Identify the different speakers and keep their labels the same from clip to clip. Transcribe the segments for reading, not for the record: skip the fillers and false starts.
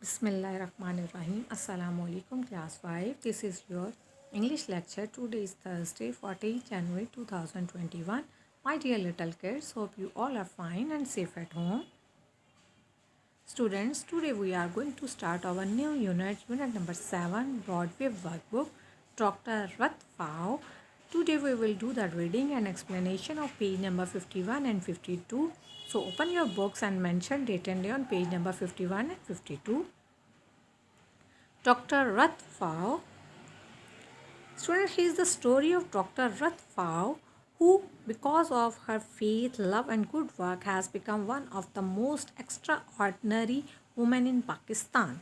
Speaker 1: Bismillahirrahmanirrahim. Assalamu alaikum class 5. This is your English lecture. Today is Thursday, 14th January 2021. My dear little kids, hope you all are fine and safe at home. Students, today we are going to start our new unit number 7, Broadway workbook, Dr. Ratfau. Today we will do the reading and explanation of page number 51 and 52. So open your books and mention date and day on page number 51 and 52. Dr. Ratfau. Student, here is the story of Dr. Ratfau, who, because of her faith, love and good work, has become one of the most extraordinary women in Pakistan.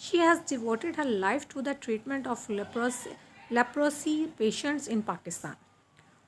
Speaker 1: She has devoted her life to the treatment of leprosy patients in Pakistan.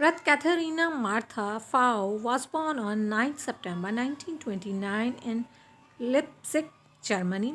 Speaker 1: Ruth Katharina Martha Fau was born on 9 September 1929 in Leipzig, Germany.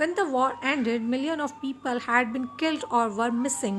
Speaker 1: When the war ended, millions of people had been killed or were missing.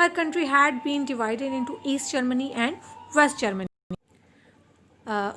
Speaker 1: Her country had been divided into East Germany and West Germany.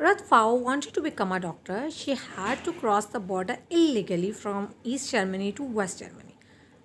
Speaker 1: Rathfau wanted to become a doctor. She had to cross the border illegally from East Germany to West Germany.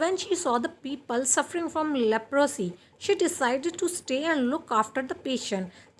Speaker 1: When she saw the people suffering from leprosy, she decided to stay and look after the patient.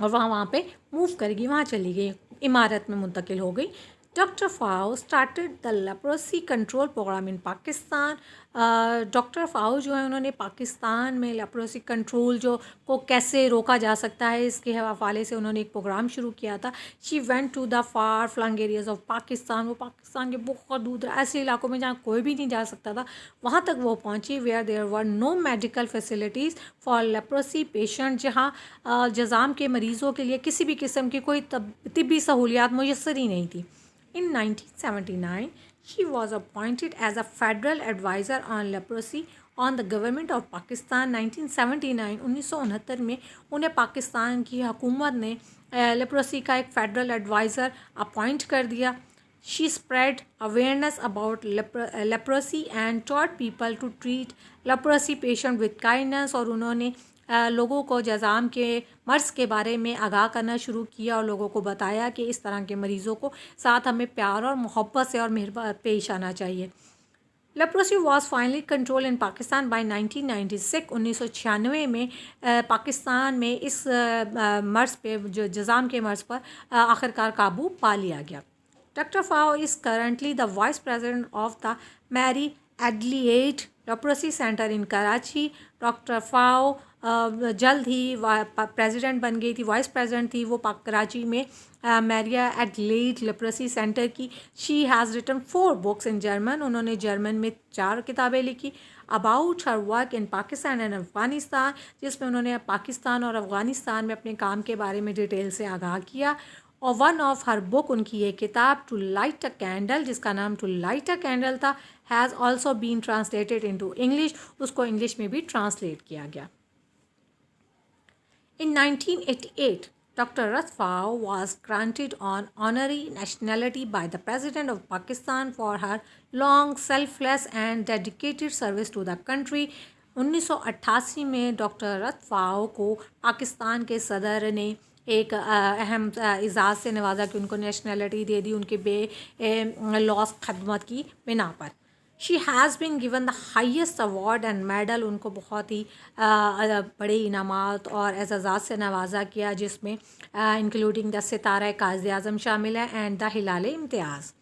Speaker 1: اور وہاں پہ move کرے گی، وہاں چلی گئی، امارت میں منتقل ہو گئی. Doctor Pfau started the leprosy control program in Pakistan. Doctor Pfau جو ہے انہوں نے پاکستان میں لیپروسی کنٹرول جو کو کیسے روکا جا سکتا ہے اس کے حوالے سے انہوں نے ایک پروگرام شروع کیا تھا. She went to the far flung areas of Pakistan. وہ پاکستان کے بہت دور ایسے علاقوں میں جہاں کوئی بھی نہیں جا سکتا تھا وہاں تک وہ پہنچی. Where there were no medical facilities for leprosy patient. جہاں جذام کے مریضوں کے لیے کسی بھی قسم کی کوئی طبی سہولیات میسر ہی نہیں تھی. In 1979, she was appointed as a federal advisor on leprosy on the government of Pakistan. 1979 1969 میں انہیں پاکستان کی حکومت نے لیپروسی کا ایک فیڈرل ایڈوائزر اپوائنٹ کر دیا. She spread awareness about leprosy and taught people to treat leprosy patient with kindness. اور انہوں نے لوگوں کو جذام کے مرض کے بارے میں آگاہ کرنا شروع کیا اور لوگوں کو بتایا کہ اس طرح کے مریضوں کو ساتھ ہمیں پیار اور محبت سے اور مہربان پیش آنا چاہیے. Leprosy was finally control in Pakistan by 1996. 1996 میں پاکستان میں اس مرض پہ جو جذام کے مرض پر آخرکار قابو پا لیا گیا. Doctor Pfau is currently the vice president of the Marie Adelaide leprosy centre in Karachi. Doctor Pfau جلد ہی پریزیڈنٹ بن گئی تھی، وائس پریزیڈنٹ تھی وہ کراچی میں میریا ایڈلیڈ لیپروسی سینٹر کی. She has written 4 books in German. انہوں نے جرمن میں 4 کتابیں لکھی. About her work in Pakistan and Afghanistan, جس میں انہوں نے پاکستان اور افغانستان میں اپنے کام کے بارے میں ڈیٹیل سے آگاہ کیا. اور ون آف ہر بک، ان کی یہ کتاب ٹو لائٹ اے کینڈل، جس کا نام ٹو لائٹ اے کینڈل تھا، has also been translated into English. اس کو انگلش میں بھی ٹرانسلیٹ کیا گیا. In 1988, Dr. Ratfao was granted an honorary nationality by the President of Pakistan for her long, selfless and dedicated service to the country. 1988 میں doctor رتفاؤ کو پاکستان کے صدر نے ایک اہم اعزاز سے نوازا کہ ان کو نیشنلٹی دے دی ان کے بے لوس خدمت کی بنا پر. She has been given the highest award and medal. ان کو بہت ہی بڑے انعامات اور اعزازات سے نوازا کیا، جس میں انکلوڈنگ دا ستارہ قائد اعظم شامل ہے and the Hilal Imtiaz.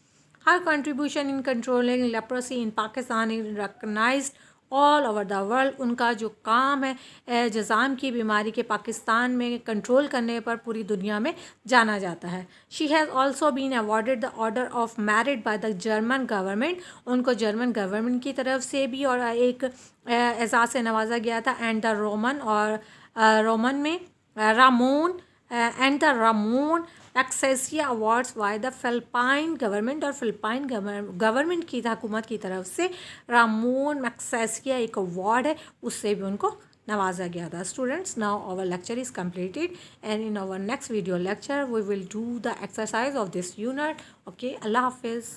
Speaker 1: Her contribution in controlling leprosy in Pakistan in recognised all over the world. ان کا جو کام ہے جذام کی بیماری کے پاکستان میں کنٹرول کرنے پر پوری دنیا میں جانا جاتا ہے. She has also been awarded the order of merit by the German government. ان کو جرمن گورنمنٹ کی طرف سے بھی اور ایک اعزاز سے نوازا گیا تھا. اینڈ دا رومن اور رومن میں رامون اینڈ دا رامون ایکسیسیا awards by the Philippine government. اور فلپائن گورنمنٹ کی حکومت کی طرف سے رامون میکسیسیا ایک ایوارڈ ہے، اس سے بھی ان کو نوازا گیا تھا. Students, now our lecture is completed and in our next video lecture we will do the exercise of this unit. Okay, اللہ حافظ.